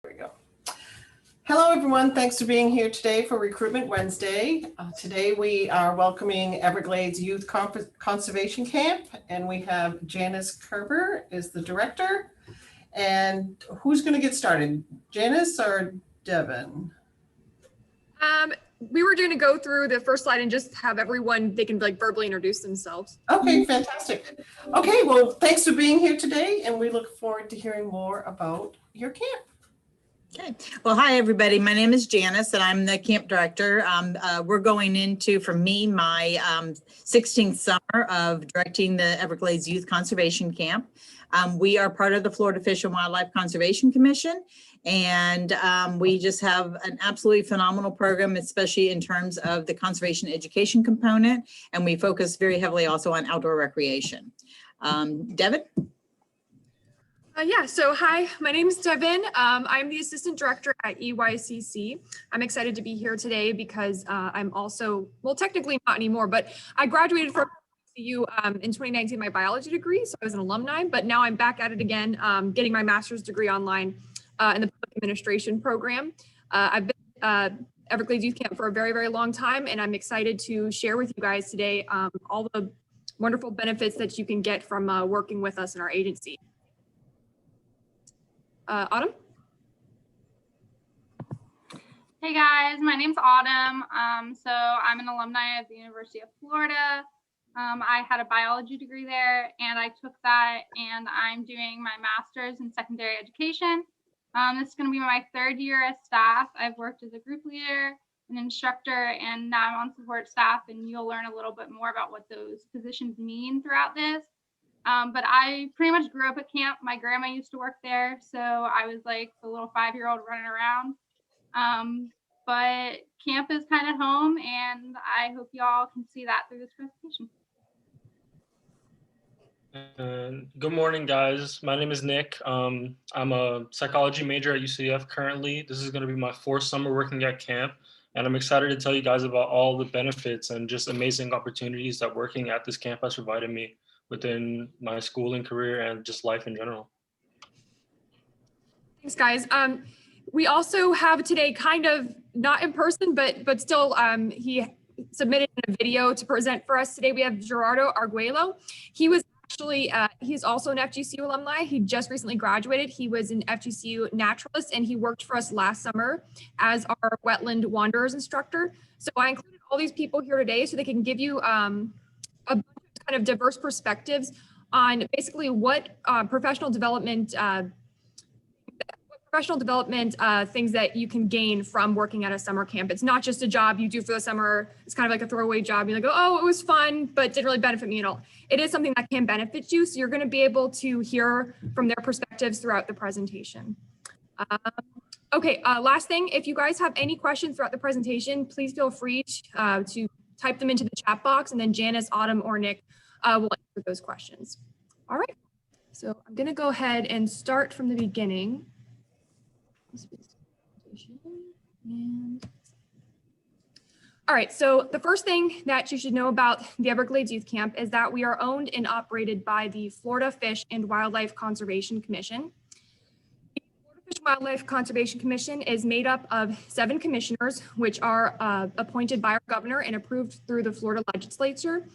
There we go. Hello, everyone. Thanks for being here today for Recruitment Wednesday. Today we are welcoming Everglades Youth Conservation Camp, and we have Janice Kerber is the director. And who's going to get started, Janice or Devin? We were going to go through the first slide and just have everyone, they can like verbally introduce themselves. Okay, fantastic. Okay, well, thanks for being here today, and we look forward to hearing more about your camp. Okay. Well, hi, everybody. My name is Janice, and I'm the camp director. We're going into, for me, my 16th summer of directing the Everglades Youth Conservation Camp. We are part of the Florida Fish and Wildlife Conservation Commission, and we just have an absolutely phenomenal program, especially in terms of the conservation education component, and we focus very heavily also on outdoor recreation. Devin? So hi, my name is Devin. I'm the assistant director at EYCC. I'm excited to be here today because I'm also, well, technically not anymore, but I graduated from EYCU in 2019, my biology degree, so I was an alumni, but now I'm back at it again, getting my master's degree online in the public administration program. I've been Everglades Youth Camp for a very, very long time, and I'm excited to share with you guys today all the wonderful benefits that you can get from working with us in our agency. Autumn? Hey guys, my name's Autumn. So I'm an alumni of the University of Florida. I had a biology degree there and I took that and I'm doing my master's in secondary education. This is going to be my third year as staff. I've worked as a group leader, an instructor, and now I'm on support staff, and you'll learn a little bit more about what those positions mean throughout this. But I pretty much grew up at camp. My grandma used to work there, so I was like the little 5-year-old running around. But camp is kind of home, and I hope y'all can see that through this presentation. Good morning, guys. My name is Nick. I'm a psychology major at UCF currently. This is going to be my 4th summer working at camp, and I'm excited to tell you guys about all the benefits and just amazing opportunities that working at this camp has provided me within my schooling career and just life in general. Thanks, guys. We also have today, kind of not in person, but still, he submitted a video to present for us today. We have Gerardo Arguello. He was actually, he's also an FGCU alumni. He just recently graduated. He was an FGCU naturalist, and he worked for us last summer as our Wetland Wanderers instructor. So I included all these people here today so they can give you a kind of diverse perspectives on basically what professional development things that you can gain from working at a summer camp. It's not just a job you do for the summer. It's kind of like a throwaway job. You're like, oh, it was fun, but didn't really benefit me at all. It is something that can benefit you. So you're going to be able to hear from their perspectives throughout the presentation. Last thing, if you guys have any questions throughout the presentation, please feel free to type them into the chat box, and then Janice, Autumn, or Nick will answer those questions. All right, so I'm going to go ahead and start from the beginning. All right, so the first thing that you should know about the Everglades Youth Camp is that we are owned and operated by the Florida Fish and Wildlife Conservation Commission. The Florida Fish and Wildlife Conservation Commission is made up of 7 commissioners, which are appointed by our governor and approved through the Florida legislature.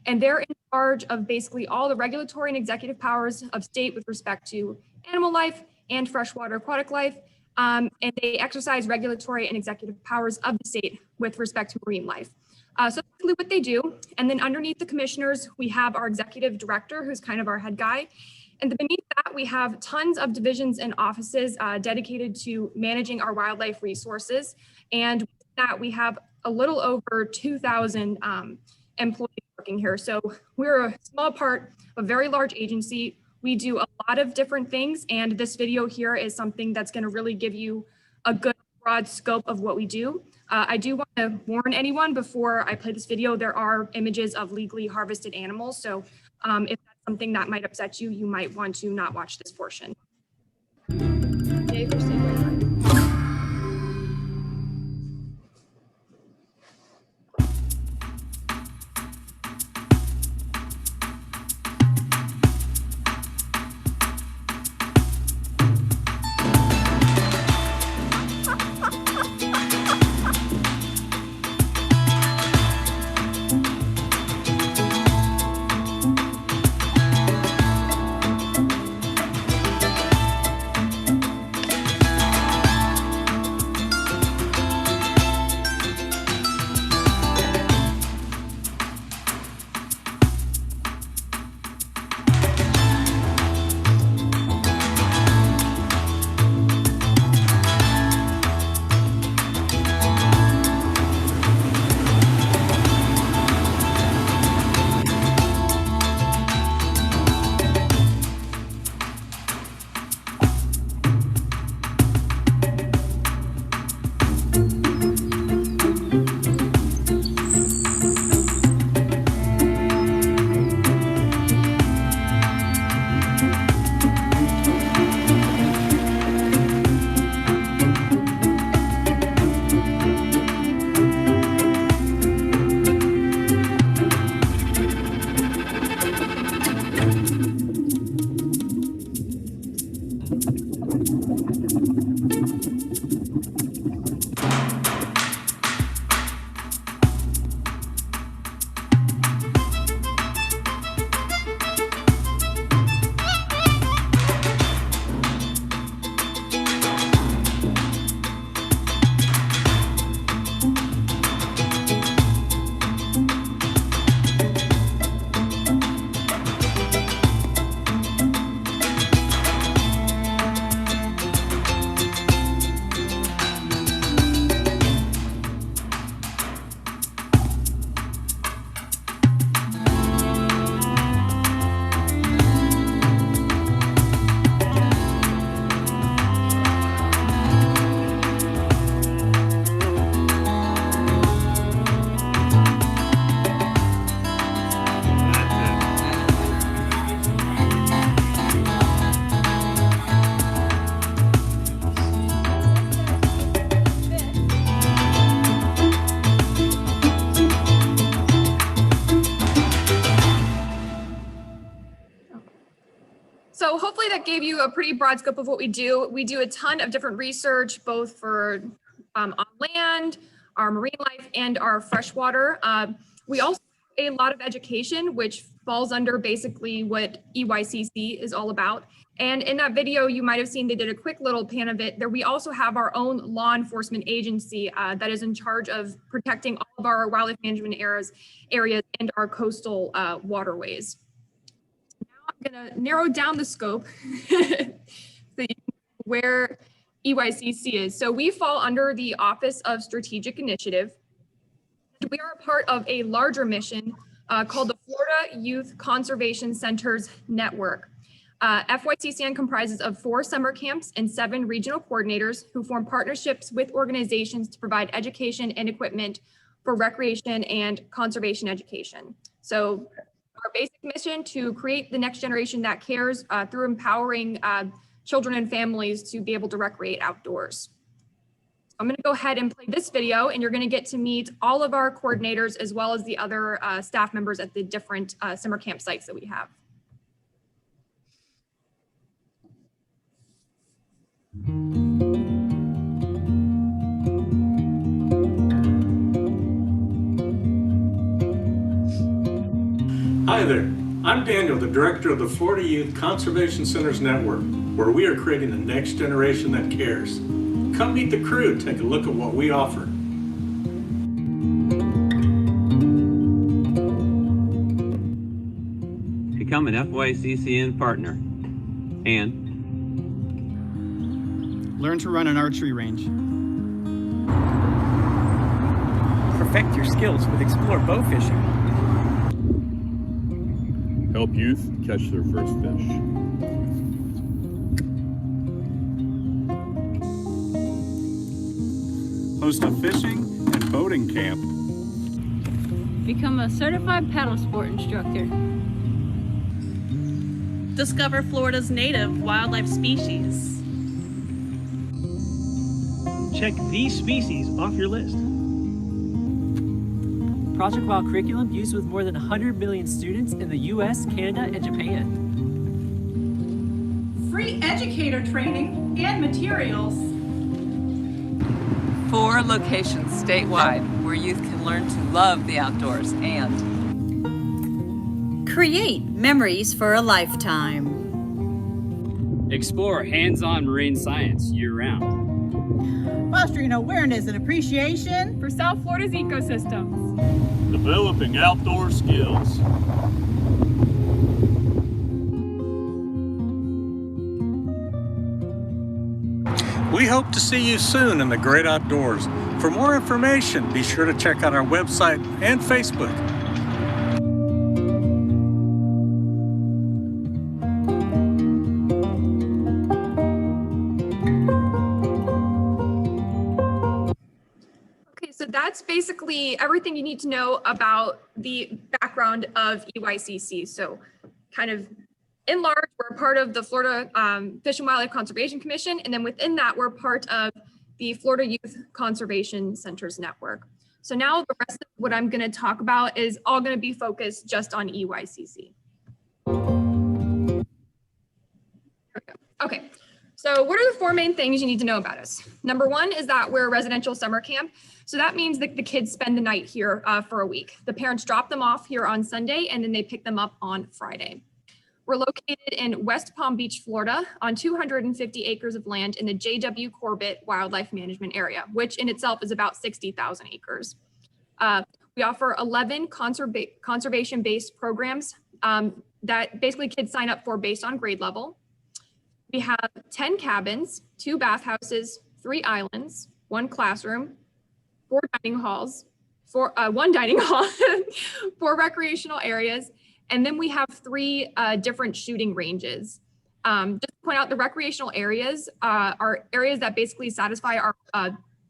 And they're in charge of basically all the regulatory and executive powers of state with respect to animal life and freshwater aquatic life. And they exercise regulatory and executive powers of the state with respect to marine life. So that's really what they do. And then underneath the commissioners, we have our executive director, who's kind of our head guy. And beneath that, we have tons of divisions and offices dedicated to managing our wildlife resources. And with that, we have a little over 2,000 employees working here. So we're a small part of a very large agency. We do a lot of different things, and this video here is something that's going to really give you a good broad scope of what we do. I do want to warn anyone before I play this video, there are images of legally harvested animals. So if that's something that might upset you, you might want to not watch this portion. gave you a pretty broad scope of what we do. We do a ton of different research, both for on land, our marine life, and our freshwater. We also do a lot of education, which falls under basically what EYCC is all about. And in that video, you might have seen they did a quick little pan of it. There, we also have our own law enforcement agency that is in charge of protecting all of our wildlife management areas and our coastal waterways. Now I'm gonna narrow down the scope so you can know where EYCC is. So we fall under the Office of Strategic Initiative. We are a part of a larger mission called the Florida Youth Conservation Centers Network. FYCCN comprises of 4 summer camps and 7 regional coordinators who form partnerships with organizations to provide education and equipment for recreation and conservation education. So our basic mission to create the next generation that cares through empowering children and families to be able to recreate outdoors. I'm going to go ahead and play this video, and you're going to get to meet all of our coordinators as well as the other staff members at the different summer camp sites that we have. Hi there, I'm Daniel, the director of the Florida Youth Conservation Centers Network, where we are creating the next generation that cares. Come meet the crew and take a look at what we offer. Become an FYCCN partner and learn to run an archery range. Perfect your skills with Explore Bow Fishing. Help youth catch their first fish. Host a fishing and boating camp. Become a certified paddle sport instructor. Discover Florida's native wildlife species. Check these species off your list. Project Wild curriculum used with more than 100 million students in the US, Canada, and Japan. Free educator training and materials. 4 locations statewide where youth can learn to love the outdoors and create memories for a lifetime. Explore hands-on marine science year-round. Fostering awareness and appreciation for South Florida's ecosystems. Developing outdoor skills. We hope to see you soon in the great outdoors. For more information, be sure to check out our website and Facebook. That's basically everything you need to know about the background of EYCC. So kind of in large, we're part of the Florida Fish and Wildlife Conservation Commission. And then within that, we're part of the Florida Youth Conservation Centers Network. So now the rest of what I'm going to talk about is all going to be focused just on EYCC. Okay. So what are the 4 main things you need to know about us? Number 1 is that we're a residential summer camp. So that means that the kids spend the night here for a week. The parents drop them off here on Sunday and then they pick them up on Friday. We're located in West Palm Beach, Florida on 250 acres of land in the J.W. Corbett Wildlife Management Area, which in itself is about 60,000 acres. We offer 11 conservation-based programs that basically kids sign up for based on grade level. We have 10 cabins, 2 bathhouses, 3 islands, 1 classroom, 4 dining halls, 1 dining hall, 4 recreational areas, and then we have 3 different shooting ranges. Just to point out, the recreational areas are areas that basically satisfy our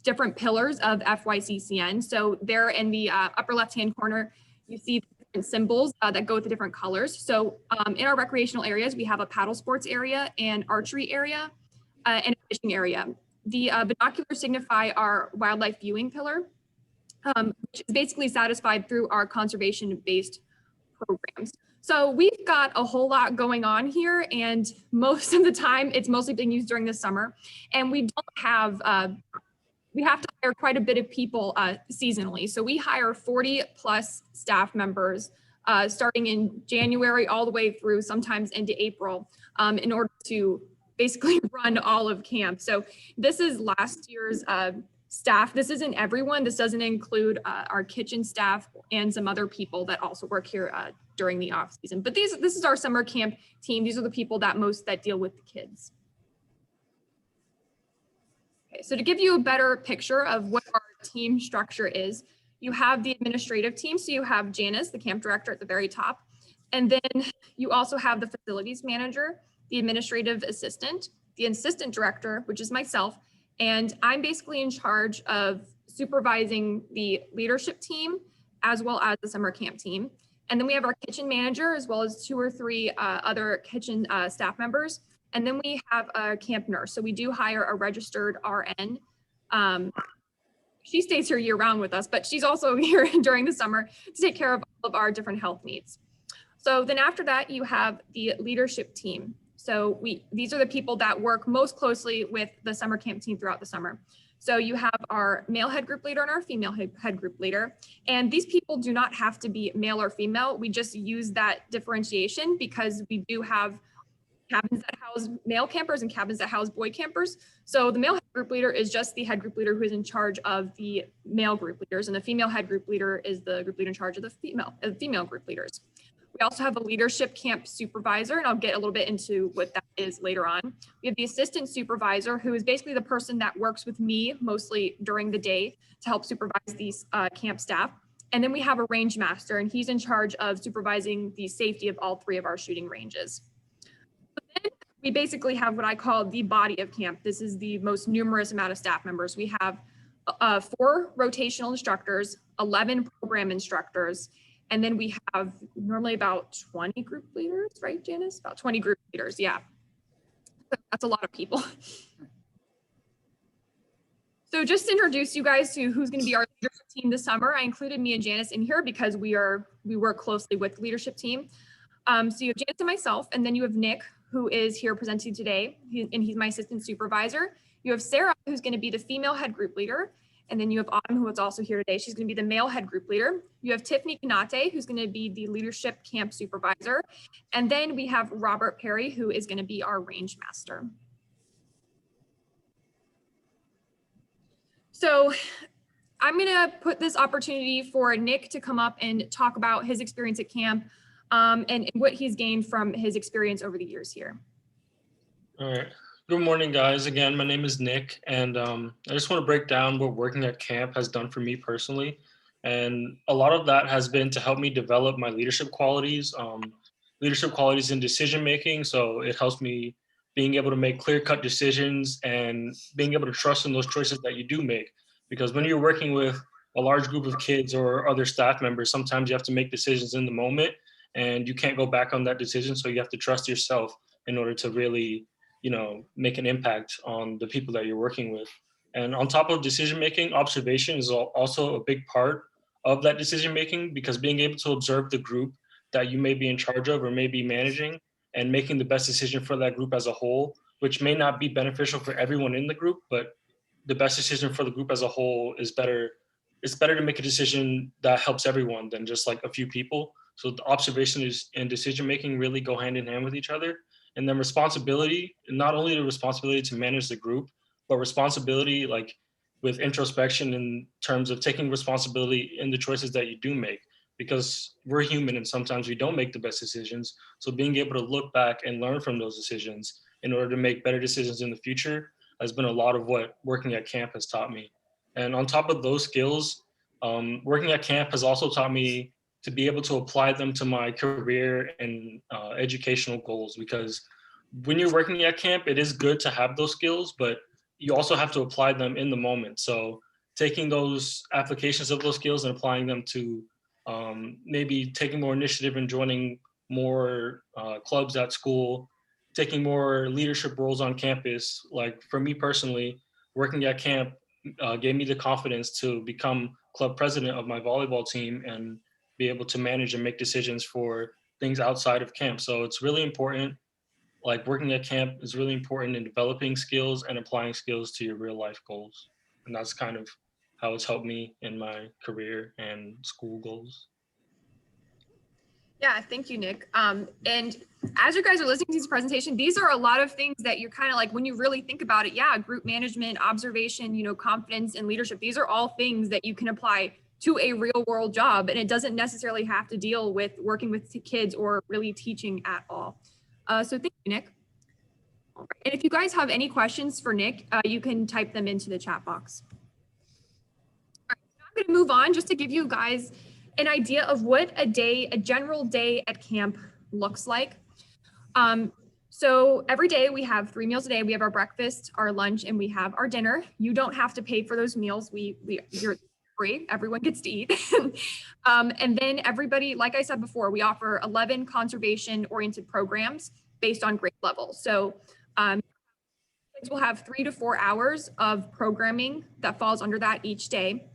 different pillars of FYCCN. So there in the upper left-hand corner, you see different symbols that go with the different colors. So in our recreational areas, we have a paddle sports area, and archery area, and a fishing area. The binoculars signify our wildlife viewing pillar, which is basically satisfied through our conservation-based programs. So we've got a whole lot going on here, and most of the time it's mostly being used during the summer. And we don't have, we have to hire quite a bit of people seasonally. So we hire 40 plus staff members starting in January all the way through sometimes into April in order to basically run all of camp. So this is last year's staff. This isn't everyone. This doesn't include our kitchen staff and some other people that also work here during the off season. But this is our summer camp team. These are the people that deal with the kids. Okay, so to give you a better picture of what our team structure is, you have the administrative team. So you have Janice, the camp director, at the very top. And then you also have the facilities manager, the administrative assistant, the assistant director, which is myself. And I'm basically in charge of supervising the leadership team as well as the summer camp team. And then we have our kitchen manager as well as 2 or 3 other kitchen staff members. And then we have a camp nurse. So we do hire a registered RN. She stays here year round with us, but she's also here during the summer to take care of all of our different health needs. So then after that, you have the leadership team. So these are the people that work most closely with the summer camp team throughout the summer. So you have our male head group leader and our female head group leader. And these people do not have to be male or female. We just use that differentiation because we do have cabins that house male campers and cabins that house boy campers. So the male head group leader is just the head group leader who is in charge of the male group leaders, and the female head group leader is the group leader in charge of the female group leaders. We also have a leadership camp supervisor, and I'll get a little bit into what that is later on. We have the assistant supervisor, who is basically the person that works with me mostly during the day to help supervise these camp staff. And then we have a range master, and he's in charge of supervising the safety of all 3 of our shooting ranges. But then we basically have what I call the body of camp. This is the most numerous amount of staff members. We have 4 rotational instructors, 11 program instructors, and then we have normally about 20 group leaders, right, Janice? About 20 group leaders, yeah. So that's a lot of people. So just to introduce you guys to who's going to be our leadership team this summer, I included me and Janice in here because we work closely with the leadership team. So you have Janice and myself, and then you have Nick, who is here presenting today, and he's my assistant supervisor. You have Sarah, who's going to be the female head group leader. And then you have Autumn, who is also here today. She's going to be the male head group leader. You have Tiffany Kanate, who's going to be the leadership camp supervisor. And then we have Robert Perry, who is going to be our range master. So I'm going to put this opportunity for Nick to come up and talk about his experience at camp and what he's gained from his experience over the years here. All right. Good morning, guys. Again, my name is Nick, and I just want to break down what working at camp has done for me personally. And a lot of that has been to help me develop my leadership qualities in decision making. So it helps me being able to make clear-cut decisions and being able to trust in those choices that you do make. Because when you're working with a large group of kids or other staff members, sometimes you have to make decisions in the moment and you can't go back on that decision. So you have to trust yourself in order to really make an impact on the people that you're working with. And on top of decision making, observation is also a big part of that decision making, because being able to observe the group that you may be in charge of or may be managing and making the best decision for that group as a whole, which may not be beneficial for everyone in the group, but the best decision for the group as a whole is better. It's better to make a decision that helps everyone than just like a few people. So the observation and decision making really go hand in hand with each other. And then responsibility, not only the responsibility to manage the group, but responsibility like with introspection in terms of taking responsibility in the choices that you do make, because we're human and sometimes we don't make the best decisions. So being able to look back and learn from those decisions in order to make better decisions in the future has been a lot of what working at camp has taught me. And on top of those skills, working at camp has also taught me to be able to apply them to my career and educational goals, because when you're working at camp, it is good to have those skills, but you also have to apply them in the moment. So taking those applications of those skills and applying them to maybe taking more initiative and joining more clubs at school, taking more leadership roles on campus. Like for me personally, working at camp gave me the confidence to become club president of my volleyball team and be able to manage and make decisions for things outside of camp. So it's really important. Like working at camp is really important in developing skills and applying skills to your real life goals. And that's kind of how it's helped me in my career and school goals. Yeah, thank you, Nick. And as you guys are listening to this presentation, these are a lot of things that you're kind of like, when you really think about it, yeah, group management, observation, you know, confidence and leadership. These are all things that you can apply to a real world job. And it doesn't necessarily have to deal with working with kids or really teaching at all. So thank you, Nick. All right. And if you guys have any questions for Nick, you can type them into the chat box. All right, so I'm going to move on just to give you guys an idea of what a general day at camp looks like. So every day we have 3 meals a day. We have our breakfast, our lunch, and we have our dinner. You don't have to pay for those meals. You're free. Everyone gets to eat. And then everybody, like I said before, we offer 11 conservation-oriented programs based on grade level. So kids will have 3 to 4 hours of programming that falls under that each day.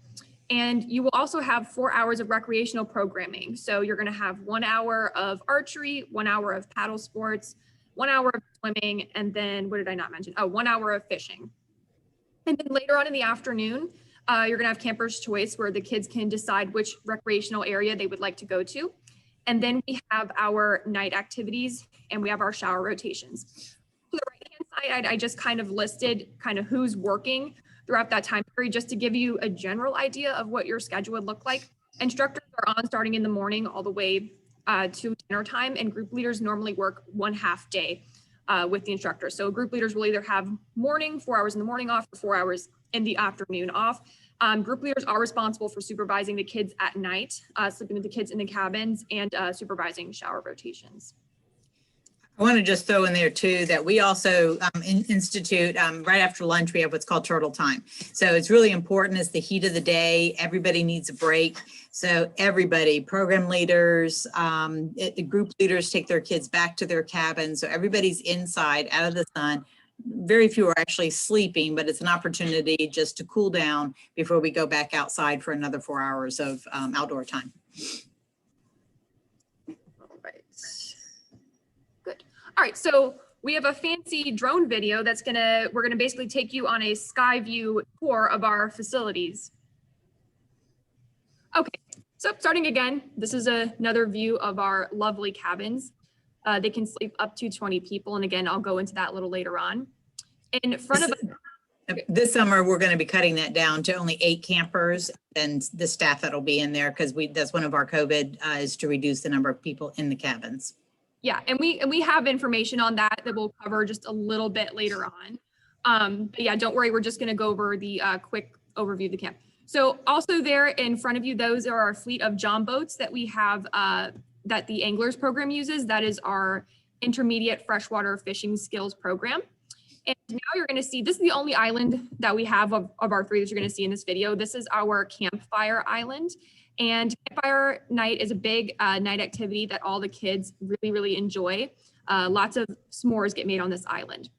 And you will also have 4 hours of recreational programming. So you're going to have 1 hour of archery, 1 hour of paddle sports, 1 hour of swimming, and then what did I not mention? Oh, 1 hour of fishing. And then later on in the afternoon, you're going to have camper's choice where the kids can decide which recreational area they would like to go to. And then we have our night activities and we have our shower rotations. To the right-hand side, I just kind of listed kind of who's working throughout that time period, just to give you a general idea of what your schedule would look like. Instructors are on starting in the morning all the way to dinner time, and group leaders normally work 1/2 day with the instructors. So group leaders will either have morning, 4 hours in the morning off, or 4 hours in the afternoon off. Group leaders are responsible for supervising the kids at night, sleeping with the kids in the cabins, and supervising shower rotations. I want to just throw in there too that we also institute right after lunch, we have what's called turtle time. So it's really important. It's the heat of the day. Everybody needs a break. So everybody, program leaders, the group leaders take their kids back to their cabins. So everybody's inside out of the sun. Very few are actually sleeping, but it's an opportunity just to cool down before we go back outside for another 4 hours of outdoor time. All right, so we have a fancy drone video we're gonna basically take you on a sky view tour of our facilities. Okay, so starting again, this is another view of our lovely cabins. They can sleep up to 20 people. And again, I'll go into that a little later on. In front of us. This summer, we're going to be cutting that down to only 8 campers and the staff that'll be in there because that's one of our COVID is to reduce the number of people in the cabins. Yeah, and we have information on that we'll cover just a little bit later on. But yeah, don't worry, we're just going to go over the quick overview of the camp. So also there in front of you, those are our fleet of john boats that we have that the Anglers program uses. That is our intermediate freshwater fishing skills program. And now you're going to see, this is the only island that we have of our 3 that you're going to see in this video. This is our campfire island. And campfire night is a big night activity that all the kids really, really enjoy. Lots of s'mores get made on this island.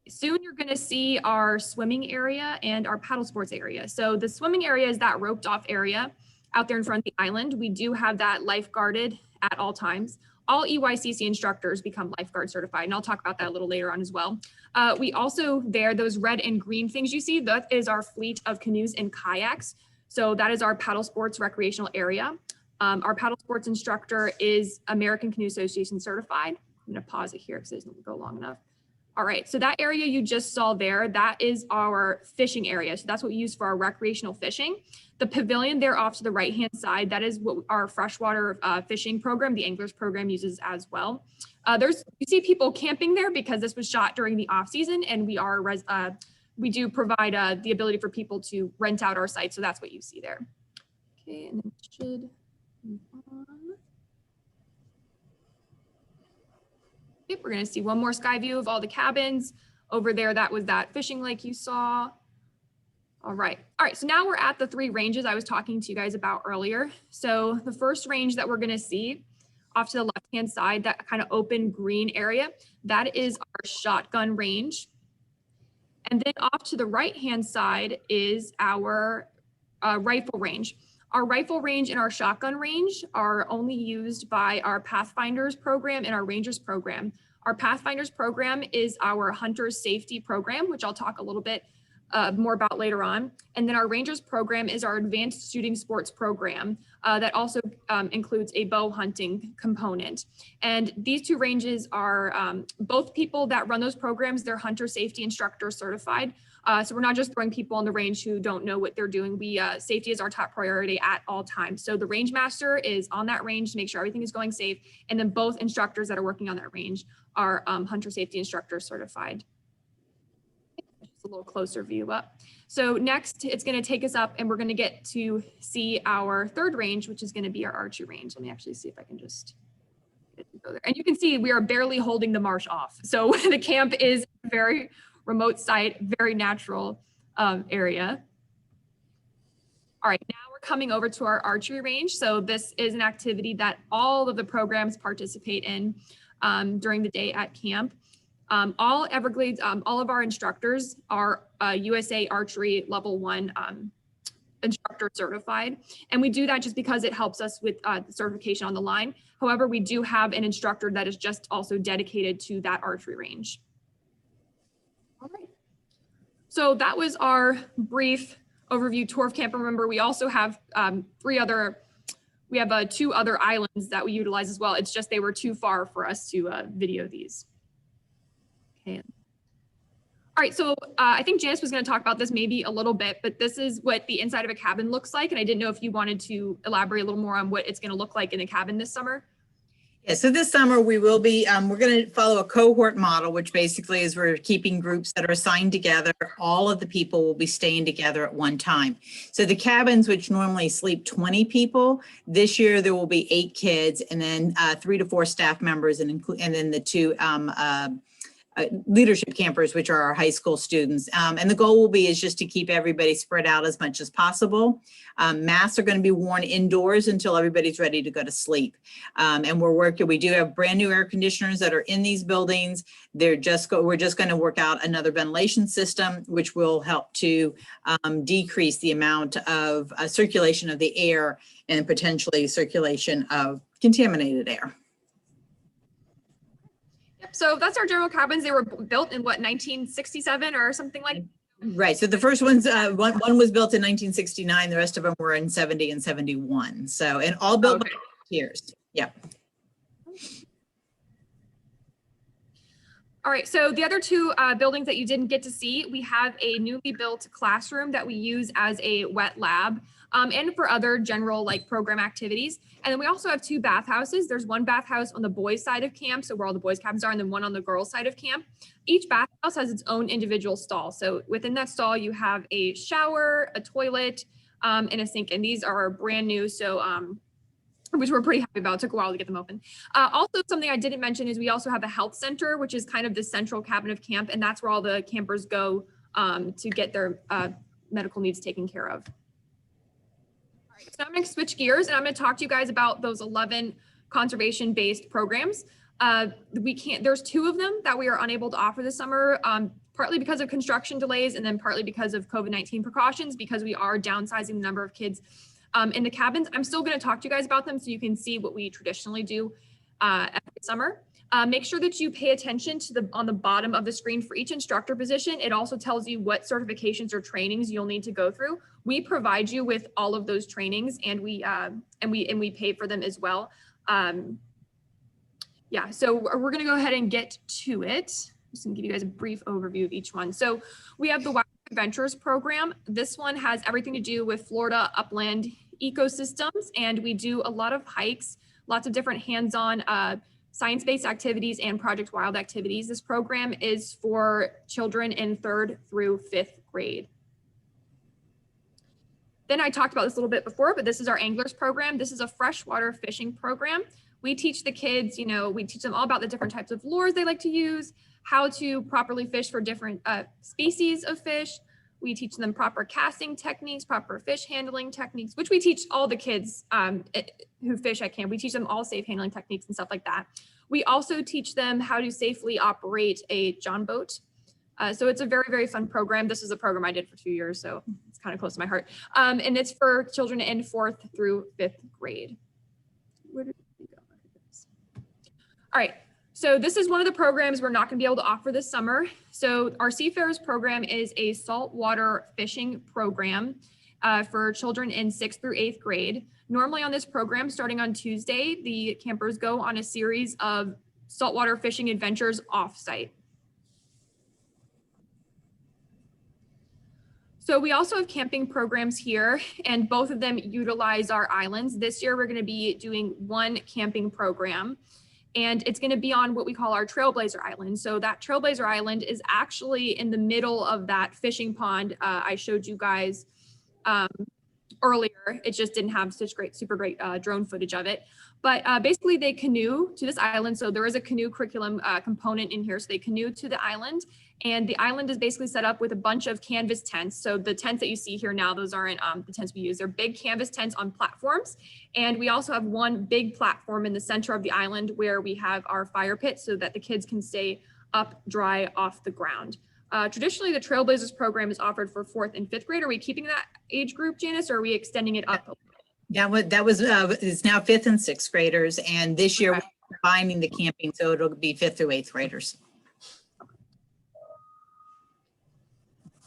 Soon you're going to see our swimming area and our paddle sports area. So the swimming area is that roped off area out there in front of the island. We do have that lifeguarded at all times. All EYCC instructors become lifeguard certified, and I'll talk about that a little later on as well. We also those red and green things you see, that is our fleet of canoes and kayaks. So that is our paddle sports recreational area. Our paddle sports instructor is American Canoe Association certified. I'm going to pause it here because it doesn't go long enough. All right, so that area you just saw there, that is our fishing area. So that's what we use for our recreational fishing. The pavilion there off to the right-hand side, that is what our freshwater fishing program, the Anglers program, uses as well. You see people camping there because this was shot during the off season, and we do provide the ability for people to rent out our site. So that's what you see there. Okay, and then we should move on. Yep, we're gonna see one more sky view of all the cabins. Over there, that was that fishing lake you saw. All right, so now we're at the 3 ranges I was talking to you guys about earlier. So the first range that we're gonna see off to the left-hand side, that kind of open green area, that is our shotgun range. And then off to the right-hand side is our rifle range. Our rifle range and our shotgun range are only used by our Pathfinders program and our Rangers program. Our Pathfinders program is our hunter's safety program, which I'll talk a little bit more about later on. And then our Rangers program is our advanced shooting sports program that also includes a bow hunting component. And these two ranges are both people that run those programs, they're hunter safety instructor certified. So we're not just throwing people on the range who don't know what they're doing. Safety is our top priority at all times. So the range master is on that range to make sure everything is going safe. And then both instructors that are working on that range are hunter safety instructor certified. A little closer view up. So next it's going to take us up and we're going to get to see our third range, which is going to be our archery range. Let me actually see if I can just go there. And you can see we are barely holding the marsh off. So the camp is a very remote site, very natural area. All right, now we're coming over to our archery range. So this is an activity that all of the programs participate in during the day at camp. All Everglades, all of our instructors are USA Archery Level 1 instructor certified. And we do that just because it helps us with the certification on the line. However, we do have an instructor that is just also dedicated to that archery range. All right. So that was our brief overview tour of camp. Remember, we also have two other islands that we utilize as well. It's just they were too far for us to video these. Okay. All right, so I think Janice was going to talk about this maybe a little bit, but this is what the inside of a cabin looks like. And I didn't know if you wanted to elaborate a little more on what it's going to look like in a cabin this summer. Yeah, so this summer we will be, we're going to follow a cohort model, which basically is we're keeping groups that are assigned together. All of the people will be staying together at one time. So the cabins, which normally sleep 20 people, this year there will be 8 kids and then 3 to 4 staff members and then the 2 leadership campers, which are our high school students. And the goal will be is just to keep everybody spread out as much as possible. Masks are going to be worn indoors until everybody's ready to go to sleep. And we do have brand new air conditioners that are in these buildings. We're just going to work out another ventilation system, which will help to decrease the amount of circulation of the air and potentially circulation of contaminated air. So that's our general cabins. They were built in what, 1967 or something like that? Right. So the first ones, one was built in 1969. The rest of them were in 70 and 71. So, and all built by volunteers. Yeah. All right. So the other 2 buildings that you didn't get to see, we have a newly built classroom that we use as a wet lab and for other general like program activities. And then we also have 2 bathhouses. There's one bathhouse on the boys' side of camp, so where all the boys' cabins are, and then one on the girls' side of camp. Each bathhouse has its own individual stall. So within that stall, you have a shower, a toilet, and a sink. And these are brand new, so which we're pretty happy about. It took a while to get them open. Also, something I didn't mention is we also have a health center, which is kind of the central cabin of camp, and that's where all the campers go to get their medical needs taken care of. All right, so I'm going to switch gears and I'm going to talk to you guys about those 11 conservation-based programs. There's 2 of them that we are unable to offer this summer, partly because of construction delays and then partly because of COVID-19 precautions, because we are downsizing the number of kids in the cabins. I'm still going to talk to you guys about them so you can see what we traditionally do every summer. Make sure that you pay attention to on the bottom of the screen for each instructor position. It also tells you what certifications or trainings you'll need to go through. We provide you with all of those trainings and we pay for them as well. Yeah, so we're going to go ahead and get to it. I'm just going to give you guys a brief overview of each one. So we have the Wetland Wanderers program. This one has everything to do with Florida upland ecosystems, and we do a lot of hikes, lots of different hands-on science-based activities and Project Wild activities. This program is for children in 3rd through 5th grade. Then I talked about this a little bit before, but this is our Anglers program. This is a freshwater fishing program. We teach the kids, we teach them all about the different types of lures they like to use, how to properly fish for different species of fish. We teach them proper casting techniques, proper fish handling techniques, which we teach all the kids who fish at camp. We teach them all safe handling techniques and stuff like that. We also teach them how to safely operate a John boat. So it's a very, very fun program. This is a program I did for 2 years, so it's kind of close to my heart. And it's for children in 4th through 5th grade. Where did we go? All right. So this is one of the programs we're not going to be able to offer this summer. So our Seafarers program is a saltwater fishing program for children in 6th through 8th grade. Normally on this program, starting on Tuesday, the campers go on a series of saltwater fishing adventures off-site. So we also have camping programs here, and both of them utilize our islands. This year, we're going to be doing one camping program, and it's going to be on what we call our Trailblazer Island. So that Trailblazer Island is actually in the middle of that fishing pond I showed you guys earlier. It just didn't have such super great drone footage of it. But basically they canoe to this island. So there is a canoe curriculum component in here. So they canoe to the island, and the island is basically set up with a bunch of canvas tents. So the tents that you see here now, those aren't the tents we use. They're big canvas tents on platforms. And we also have one big platform in the center of the island where we have our fire pit so that the kids can stay up dry off the ground. Traditionally, the Trailblazers program is offered for 4th and 5th grade. Are we keeping that age group, Janice, or are we extending it up? That was is now 5th and 6th graders, and this year we're combining the camping, so it'll be 5th through 8th graders.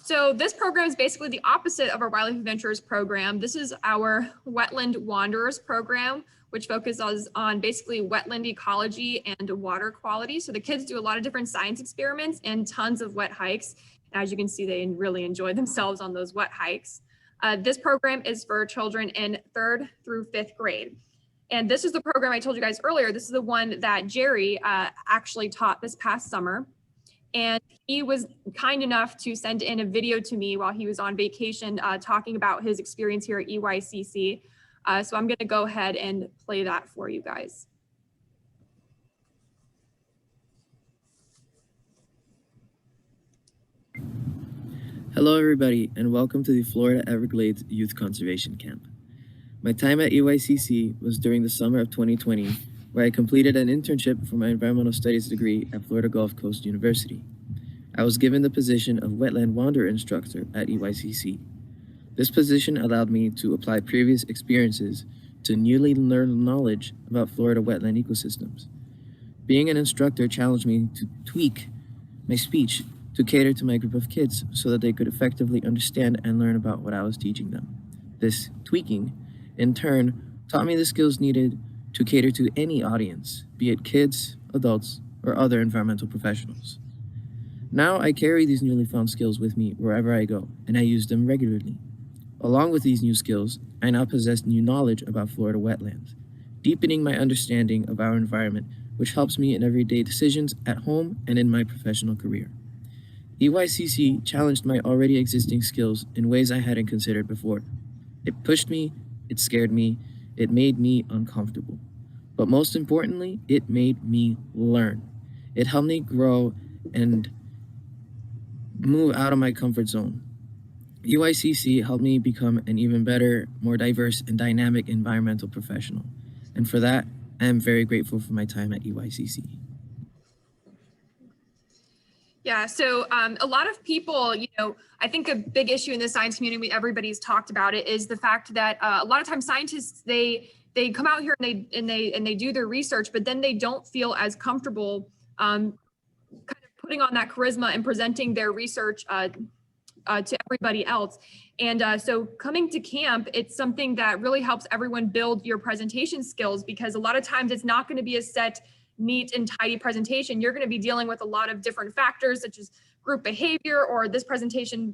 So this program is basically the opposite of our Wildlife Adventures program. This is our Wetland Wanderers program, which focuses on basically wetland ecology and water quality. So the kids do a lot of different science experiments and tons of wet hikes. As you can see, they really enjoy themselves on those wet hikes. This program is for children in 3rd through 5th grade. And this is the program I told you guys earlier. This is the one that Jerry actually taught this past summer. And he was kind enough to send in a video to me while he was on vacation talking about his experience here at EYCC. So I'm going to go ahead and play that for you guys. Hello everybody, and welcome to the Florida Everglades Youth Conservation Camp. My time at EYCC was during the summer of 2020, where I completed an internship for my environmental studies degree at Florida Gulf Coast University. I was given the position of Wetland Wanderer instructor at EYCC. This position allowed me to apply previous experiences to newly learned knowledge about Florida wetland ecosystems. Being an instructor challenged me to tweak my speech to cater to my group of kids so that they could effectively understand and learn about what I was teaching them. This tweaking, in turn, taught me the skills needed to cater to any audience, be it kids, adults, or other environmental professionals. Now I carry these newly found skills with me wherever I go, and I use them regularly. Along with these new skills, I now possess new knowledge about Florida wetlands, deepening my understanding of our environment, which helps me in everyday decisions at home and in my professional career. EYCC challenged my already existing skills in ways I hadn't considered before. It pushed me, it scared me, it made me uncomfortable. But most importantly, it made me learn. It helped me grow and move out of my comfort zone. EYCC helped me become an even better, more diverse and dynamic environmental professional. And for that, I am very grateful for my time at EYCC. Yeah, so a lot of people, I think a big issue in the science community, everybody's talked about it, is the fact that a lot of times scientists, they come out here and they do their research, but then they don't feel as comfortable kind of putting on that charisma and presenting their research to everybody else. And so coming to camp, it's something that really helps everyone build your presentation skills, because a lot of times it's not going to be a set, neat and tidy presentation. You're going to be dealing with a lot of different factors, such as group behavior, or this presentation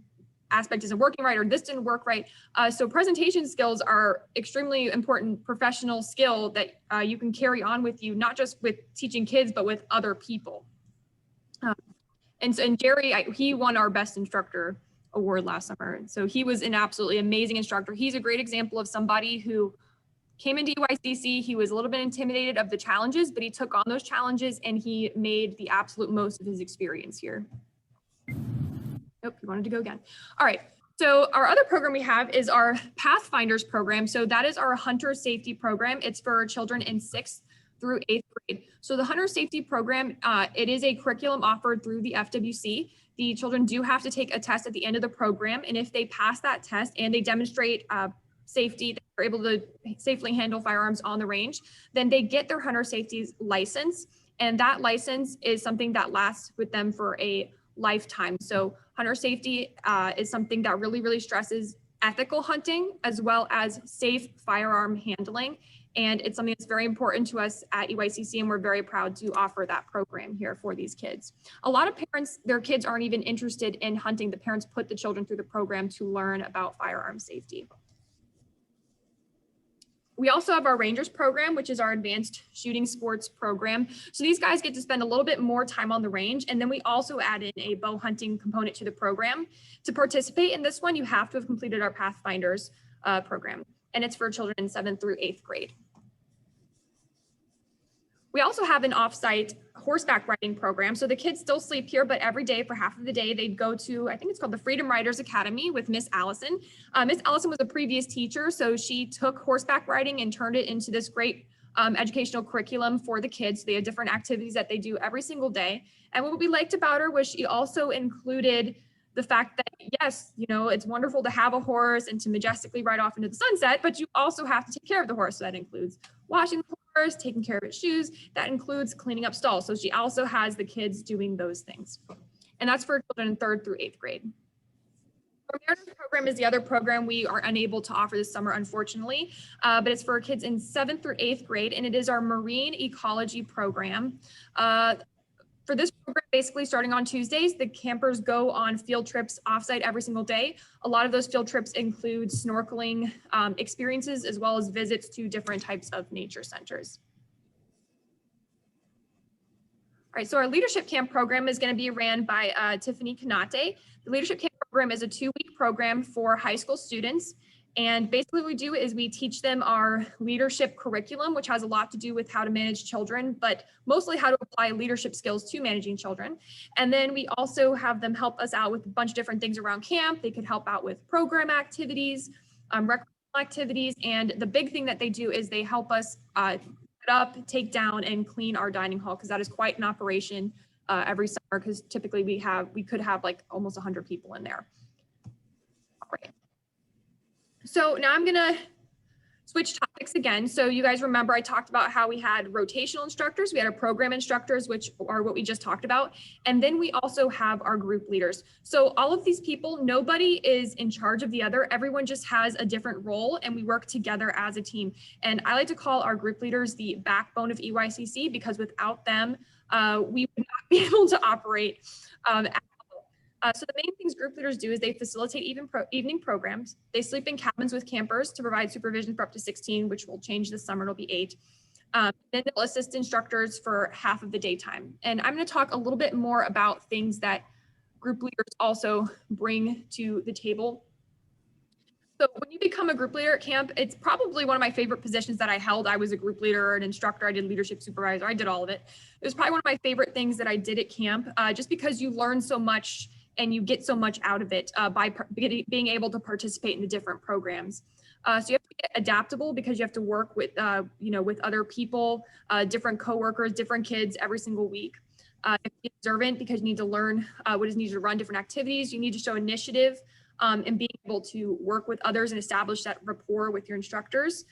aspect isn't working right, or this didn't work right. So presentation skills are extremely important professional skill that you can carry on with you, not just with teaching kids, but with other people. And Jerry, he won our best instructor award last summer. So he was an absolutely amazing instructor. He's a great example of somebody who came into EYCC. He was a little bit intimidated of the challenges, but he took on those challenges and he made the absolute most of his experience here. Nope, he wanted to go again. All right. So our other program we have is our Pathfinders program. So that is our hunter safety program. It's for children in 6th through 8th grade. So the Hunter Safety Program, it is a curriculum offered through the FWC. The children do have to take a test at the end of the program, and if they pass that test and they demonstrate safety, they're able to safely handle firearms on the range, then they get their Hunter Safety license, and that license is something that lasts with them for a lifetime. So Hunter Safety is something that really, really stresses ethical hunting as well as safe firearm handling. And it's something that's very important to us at EYCC, and we're very proud to offer that program here for these kids. A lot of parents, their kids aren't even interested in hunting. The parents put the children through the program to learn about firearm safety. We also have our Rangers program, which is our advanced shooting sports program. So these guys get to spend a little bit more time on the range. And then we also add in a bow hunting component to the program. To participate in this one, you have to have completed our Pathfinders program, and it's for children in 7th through 8th grade. We also have an off-site horseback riding program. So the kids still sleep here, but every day for half of the day, they'd go to, I think it's called the Freedom Riders Academy with Miss Allison. Miss Allison was a previous teacher, so she took horseback riding and turned it into this great educational curriculum for the kids. They have different activities that they do every single day. And what we liked about her was she also included the fact that, yes, you know, it's wonderful to have a horse and to majestically ride off into the sunset, but you also have to take care of the horse. So that includes washing the horse, taking care of its shoes. That includes cleaning up stalls. So she also has the kids doing those things. And that's for children in 3rd through 8th grade. Our Mariners program is the other program we are unable to offer this summer, unfortunately, but it's for kids in 7th through 8th grade, and it is our marine ecology program. For this program, basically starting on Tuesdays, the campers go on field trips offsite every single day. A lot of those field trips include snorkeling experiences as well as visits to different types of nature centers. All right, so our leadership camp program is going to be ran by Tiffany Kanate. The leadership camp program is a 2-week program for high school students. And basically what we do is we teach them our leadership curriculum, which has a lot to do with how to manage children, but mostly how to apply leadership skills to managing children. And then we also have them help us out with a bunch of different things around camp. They could help out with program activities, recreational activities. And the big thing that they do is they help us set up, take down, and clean our dining hall, because that is quite an operation every summer, because typically we could have like almost 100 people in there. All right. So now I'm gonna switch topics again. So you guys remember I talked about how we had rotational instructors, we had our program instructors, which are what we just talked about. And then we also have our group leaders. So all of these people, nobody is in charge of the other. Everyone just has a different role, and we work together as a team. And I like to call our group leaders the backbone of EYCC, because without them, we would not be able to operate at all. So the main things group leaders do is they facilitate evening programs. They sleep in cabins with campers to provide supervision for up to 16, which will change this summer, it'll be 8. Then they'll assist instructors for half of the daytime. And I'm going to talk a little bit more about things that group leaders also bring to the table. So when you become a group leader at camp, it's probably one of my favorite positions that I held. I was a group leader or an instructor. I did leadership supervisor. I did all of it. It was probably one of my favorite things that I did at camp, just because you learn so much and you get so much out of it by being able to participate in the different programs. So you have to get adaptable, because you have to work with, with other people, different coworkers, different kids every single week. You have to be observant, because you need to learn what is needed to run different activities. You need to show initiative and being able to work with others and establish that rapport with your instructors.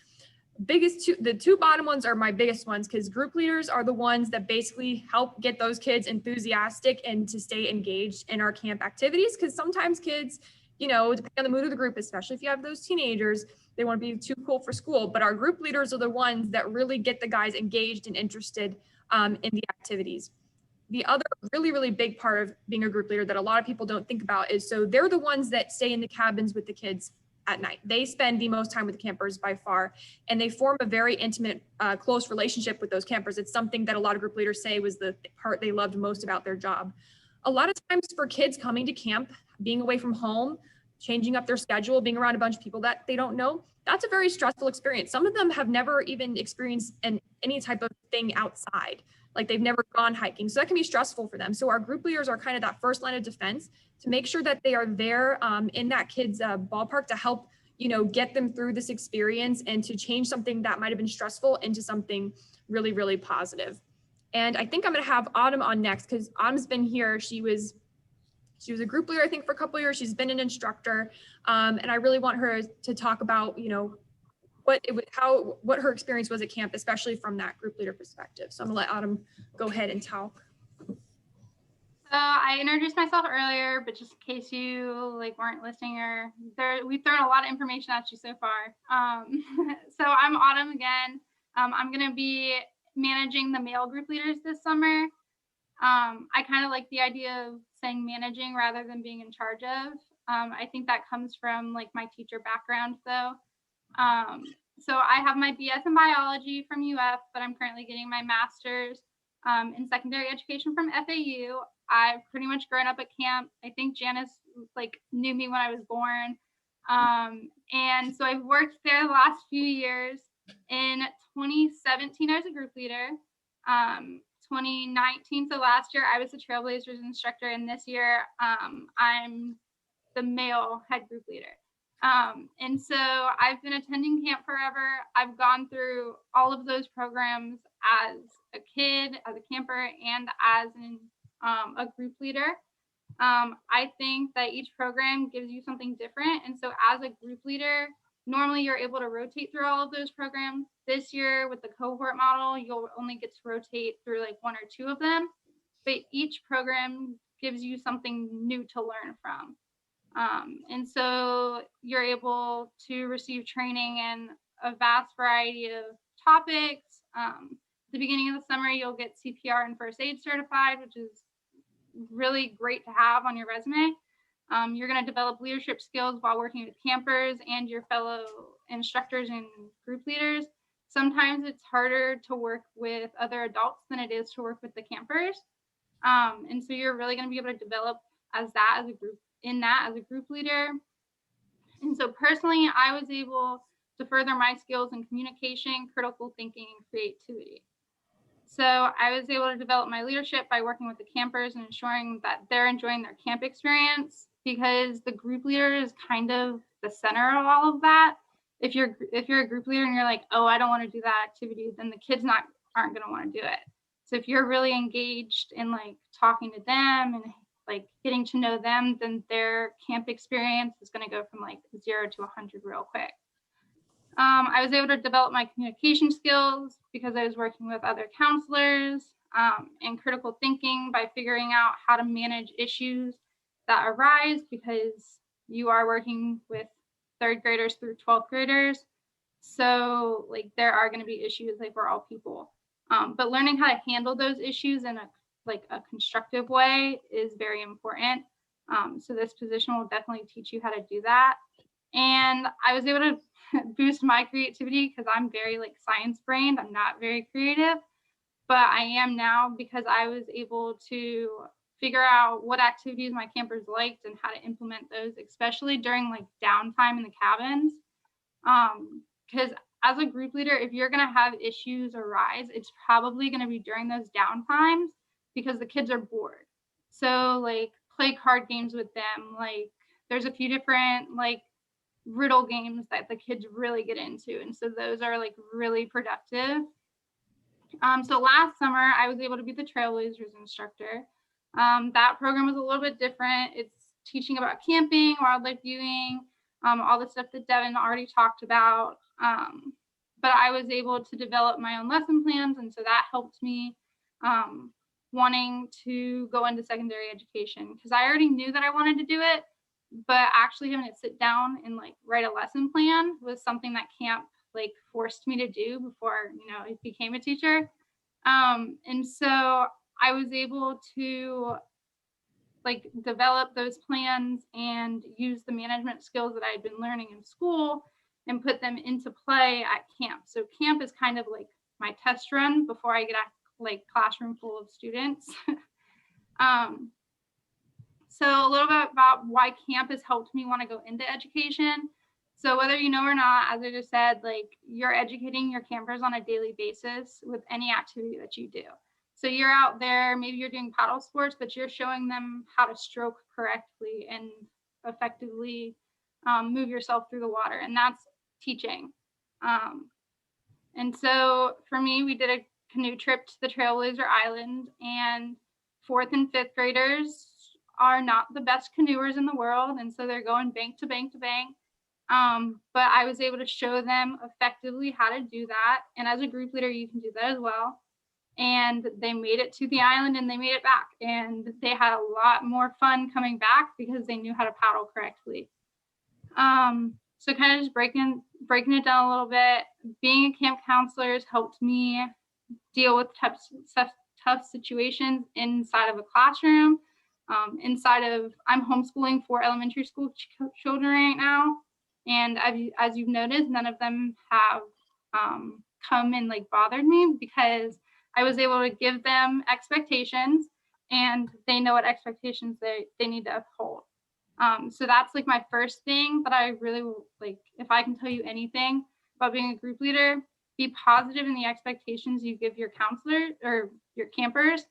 The two bottom ones are my biggest ones, because group leaders are the ones that basically help get those kids enthusiastic and to stay engaged in our camp activities. Because sometimes kids, depending on the mood of the group, especially if you have those teenagers, they want to be too cool for school. But our group leaders are the ones that really get the guys engaged and interested in the activities. The other really, really big part of being a group leader that a lot of people don't think about is, so they're the ones that stay in the cabins with the kids at night. They spend the most time with the campers by far, and they form a very intimate, close relationship with those campers. It's something that a lot of group leaders say was the part they loved most about their job. A lot of times for kids coming to camp, being away from home, changing up their schedule, being around a bunch of people that they don't know, that's a very stressful experience. Some of them have never even experienced any type of thing outside. Like they've never gone hiking. So that can be stressful for them. So our group leaders are kind of that first line of defense to make sure that they are there in that kid's ballpark to help, get them through this experience and to change something that might have been stressful into something really, really positive. And I think I'm going to have Autumn on next because Autumn's been here. She was a group leader, I think, for a couple of years. She's been an instructor. And I really want her to talk about, what her experience was at camp, especially from that group leader perspective. So I'm gonna let Autumn go ahead and talk. So I introduced myself earlier, but just in case you weren't listening, we've thrown a lot of information at you so far. So I'm Autumn again. I'm gonna be managing the male group leaders this summer. I kind of like the idea of saying managing rather than being in charge of. I think that comes from my teacher background though. So I have my BS in biology from UF, but I'm currently getting my master's in secondary education from FAU. I've pretty much grown up at camp. I think Janice knew me when I was born. And so I've worked there the last few years. In 2017, I was a group leader. 2019, so last year, I was the Trailblazers instructor. And this year, I'm the male head group leader. And so I've been attending camp forever. I've gone through all of those programs as a kid, as a camper, and as a group leader. I think that each program gives you something different. And so as a group leader, normally you're able to rotate through all of those programs. This year with the cohort model, you'll only get to rotate through one or two of them, but each program gives you something new to learn from. And so you're able to receive training in a vast variety of topics. At the beginning of the summer, you'll get CPR and first aid certified, which is really great to have on your resume. You're going to develop leadership skills while working with campers and your fellow instructors and group leaders. Sometimes it's harder to work with other adults than it is to work with the campers. And so you're really going to be able to develop as a group leader. And so personally, I was able to further my skills in communication, critical thinking, and creativity. So I was able to develop my leadership by working with the campers and ensuring that they're enjoying their camp experience, because the group leader is kind of the center of all of that. If you're a group leader and you're like, oh, I don't want to do that activity, then the kids aren't going to want to do it. So if you're really engaged in talking to them and getting to know them, then their camp experience is going to go from 0 to 100 real quick. I was able to develop my communication skills because I was working with other counselors, and critical thinking by figuring out how to manage issues that arise, because you are working with 3rd graders through 12th graders. So there are going to be issues, we're all people. But learning how to handle those issues in a constructive way is very important. So this position will definitely teach you how to do that. And I was able to boost my creativity because I'm very science brained. I'm not very creative, but I am now because I was able to figure out what activities my campers liked and how to implement those, especially during downtime in the cabins. Because as a group leader, if you're going to have issues arise, it's probably going to be during those downtimes because the kids are bored. So play card games with them. There's a few different riddle games that the kids really get into. And so those are really productive. So last summer, I was able to be the Trailblazers instructor. That program was a little bit different. It's teaching about camping, wildlife viewing, all the stuff that Devin already talked about. But I was able to develop my own lesson plans. And so that helped me wanting to go into secondary education, because I already knew that I wanted to do it, but actually having to sit down and write a lesson plan was something that camp forced me to do before, I became a teacher. And so I was able to develop those plans and use the management skills that I had been learning in school and put them into play at camp. So camp is kind of my test run before I get a classroom full of students. So a little bit about why camp has helped me want to go into education. So whether you know or not, as I just said, you're educating your campers on a daily basis with any activity that you do. So you're out there, maybe you're doing paddle sports, but you're showing them how to stroke correctly and effectively move yourself through the water, and that's teaching. And so for me, we did a canoe trip to the Trailblazer Island, and 4th and 5th graders are not the best canoers in the world, and so they're going bank to bank to bank. But I was able to show them effectively how to do that, and as a group leader, you can do that as well. And they made it to the island and they made it back, and they had a lot more fun coming back because they knew how to paddle correctly. So kind of just breaking it down a little bit, being a camp counselor has helped me deal with tough situations inside of a classroom. I'm homeschooling 4 elementary school children right now, and as you've noticed, none of them have come and like bothered me, because I was able to give them expectations, and they know what expectations they need to uphold. So that's like my first thing that I really like. If I can tell you anything about being a group leader, be positive in the expectations you give your counselor or your campers,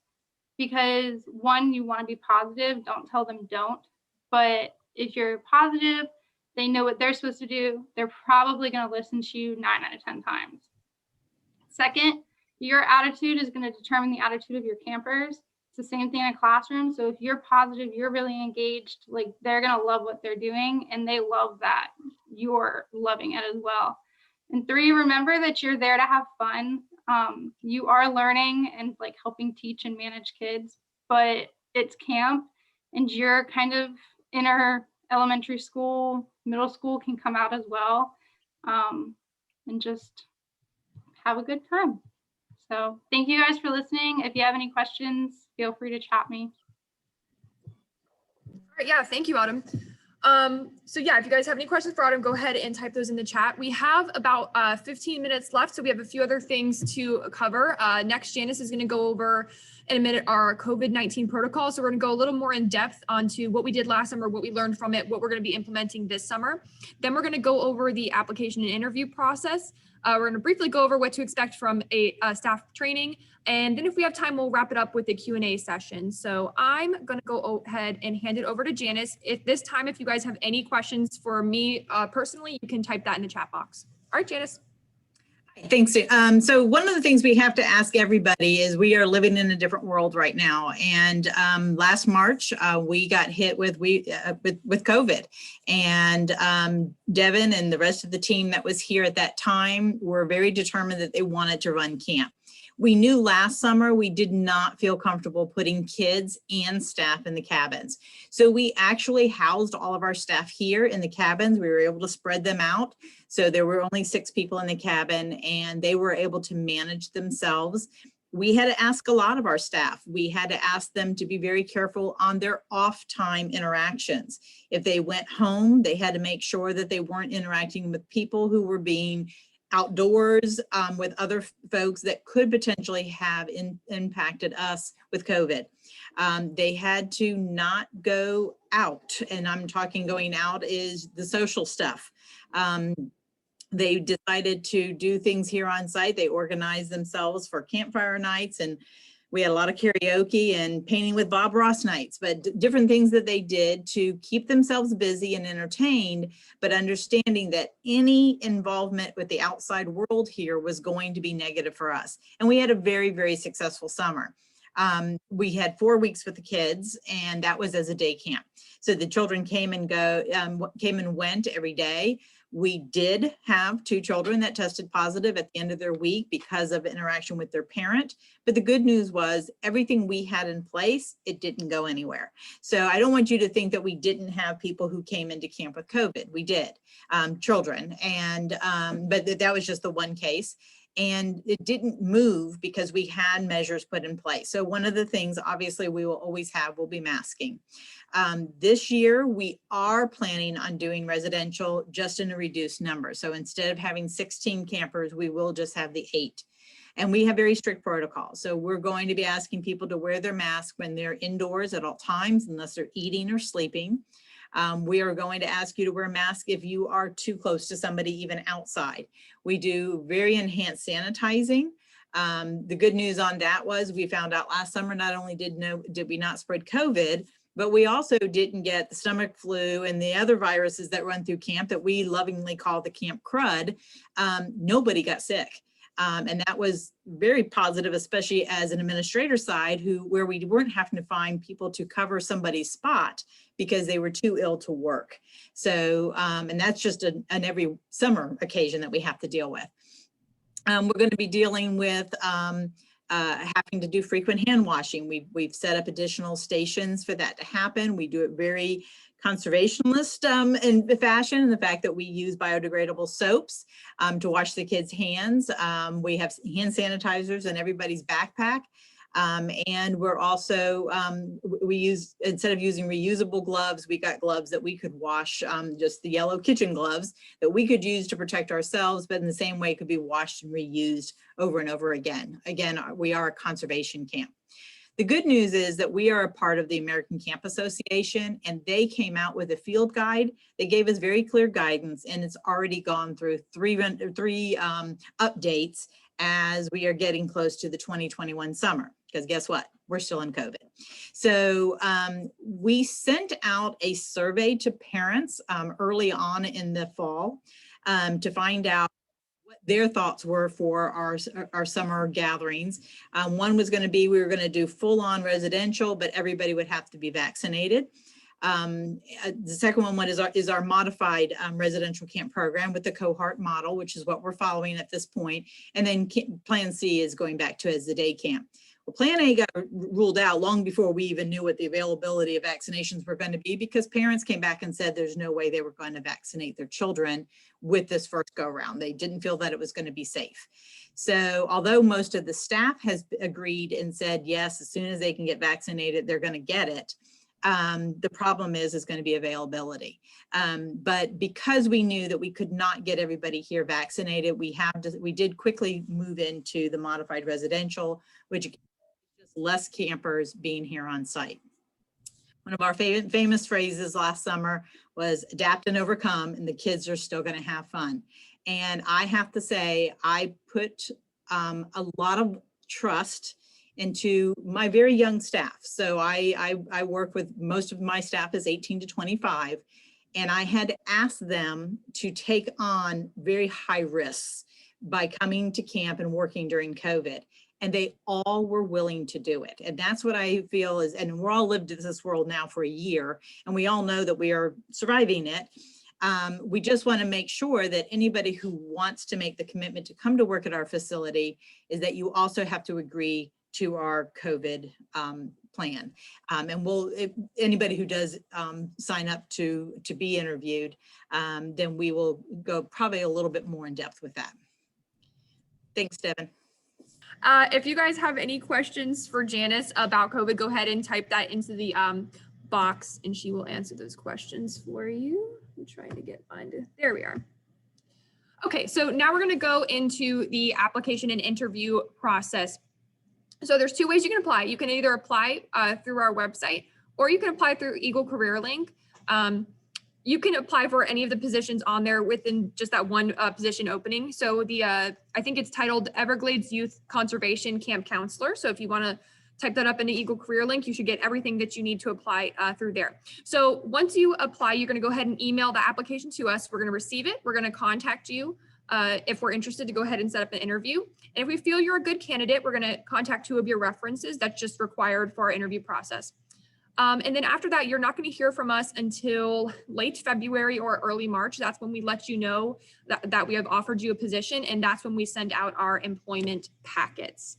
because one, you want to be positive, don't tell them don't. But if you're positive, they know what they're supposed to do. They're probably going to listen to you 9 out of 10 times. Second, your attitude is going to determine the attitude of your campers. It's the same thing in a classroom. So if you're positive, you're really engaged, like they're going to love what they're doing, and they love that you're loving it as well. And 3, remember that you're there to have fun. You are learning and like helping teach and manage kids, but it's camp, and your kind of inner elementary school, middle school can come out as well, and just have a good time. So thank you guys for listening. If you have any questions, feel free to chat me. All right, yeah, thank you, Autumn. So yeah, if you guys have any questions for Autumn, go ahead and type those in the chat. We have about 15 minutes left, so we have a few other things to cover. Next, Janice is going to go over in a minute our COVID-19 protocol. So we're going to go a little more in depth onto what we did last summer, what we learned from it, what we're going to be implementing this summer. Then we're going to go over the application and interview process. We're going to briefly go over what to expect from a staff training. And then if we have time, we'll wrap it up with the Q&A session. So I'm going to go ahead and hand it over to Janice. If you guys have any questions for me personally, you can type that in the chat box. All right, Janice. Thanks. So one of the things we have to ask everybody is we are living in a different world right now. And last March, we got hit with COVID. And Devin and the rest of the team that was here at that time were very determined that they wanted to run camp. We knew last summer we did not feel comfortable putting kids and staff in the cabins. So we actually housed all of our staff here in the cabins. We were able to spread them out. So there were only 6 people in the cabin, and they were able to manage themselves. We had to ask a lot of our staff. We had to ask them to be very careful on their off time interactions. If they went home, they had to make sure that they weren't interacting with people who were being outdoors with other folks that could potentially have impacted us with COVID. They had to not go out, and I'm talking going out is the social stuff. They decided to do things here on site. They organized themselves for campfire nights, and we had a lot of karaoke and painting with Bob Ross nights, but different things that they did to keep themselves busy and entertained, but understanding that any involvement with the outside world here was going to be negative for us. And we had a very, very successful summer. We had 4 weeks with the kids, and that was as a day camp. So the children came and went every day. We did have 2 children that tested positive at the end of their week because of interaction with their parent. But the good news was everything we had in place, it didn't go anywhere. So I don't want you to think that we didn't have people who came into camp with COVID. We did, children, and but that was just the one case. And it didn't move because we had measures put in place. So one of the things obviously we will always have will be masking. This year, we are planning on doing residential just in a reduced number. So instead of having 16 campers, we will just have the 8. And we have very strict protocols. So we're going to be asking people to wear their mask when they're indoors at all times, unless they're eating or sleeping. We are going to ask you to wear a mask if you are too close to somebody, even outside. We do very enhanced sanitizing. The good news on that was we found out last summer, not only did we not spread COVID, but we also didn't get the stomach flu and the other viruses that run through camp that we lovingly call the camp crud. Nobody got sick. And that was very positive, especially as an administrator side where we weren't having to find people to cover somebody's spot because they were too ill to work. So, and that's just an every summer occasion that we have to deal with. We're going to be dealing with having to do frequent hand washing. We've set up additional stations for that to happen. We do it very conservationist in fashion, and the fact that we use biodegradable soaps to wash the kids' hands. We have hand sanitizers in everybody's backpack. And we're also, instead of using reusable gloves, we got gloves that we could wash, just the yellow kitchen gloves that we could use to protect ourselves, but in the same way could be washed and reused over and over again. Again, we are a conservation camp. The good news is that we are a part of the American Camp Association, and they came out with a field guide. They gave us very clear guidance, and it's already gone through three updates as we are getting close to the 2021 summer, because guess what? We're still in COVID. So we sent out a survey to parents early on in the fall to find out what their thoughts were for our summer gatherings. One was going to be, we were going to do full-on residential, but everybody would have to be vaccinated. The second one is our modified residential camp program with the cohort model, which is what we're following at this point. And then Plan C is going back to as the day camp. Well, Plan A got ruled out long before we even knew what the availability of vaccinations were going to be, because parents came back and said there's no way they were going to vaccinate their children with this first go around. They didn't feel that it was going to be safe. So although most of the staff has agreed and said, yes, as soon as they can get vaccinated, they're going to get it. The problem is going to be availability. But because we knew that we could not get everybody here vaccinated, we did quickly move into the modified residential, which is just less campers being here on site. One of our famous phrases last summer was adapt and overcome, and the kids are still going to have fun. And I have to say, I put a lot of trust into my very young staff. So I work with, most of my staff is 18 to 25, and I had to ask them to take on very high risks by coming to camp and working during COVID. And they all were willing to do it. And that's what I feel is, and we're all lived in this world now for a year, and we all know that we are surviving it. We just want to make sure that anybody who wants to make the commitment to come to work at our facility is that you also have to agree to our COVID plan. And if anybody who does sign up to be interviewed, then we will go probably a little bit more in depth with that. Thanks, Devin. If you guys have any questions for Janice about COVID, go ahead and type that into the box and she will answer those questions for you. I'm trying to find it. There we are. Okay, so now we're going to go into the application and interview process. So there's two ways you can apply. You can either apply through our website, or you can apply through Eagle Career Link. You can apply for any of the positions on there within just that one position opening. So I think it's titled Everglades Youth Conservation Camp Counselor. So if you want to type that up in the Eagle Career Link, you should get everything that you need to apply through there. So once you apply, you're going to go ahead and email the application to us. We're going to receive it. We're going to contact you if we're interested to go ahead and set up an interview. And if we feel you're a good candidate, we're going to contact 2 of your references. That's just required for our interview process. And then after that, you're not going to hear from us until late February or early March. That's when we let you know that we have offered you a position, and that's when we send out our employment packets.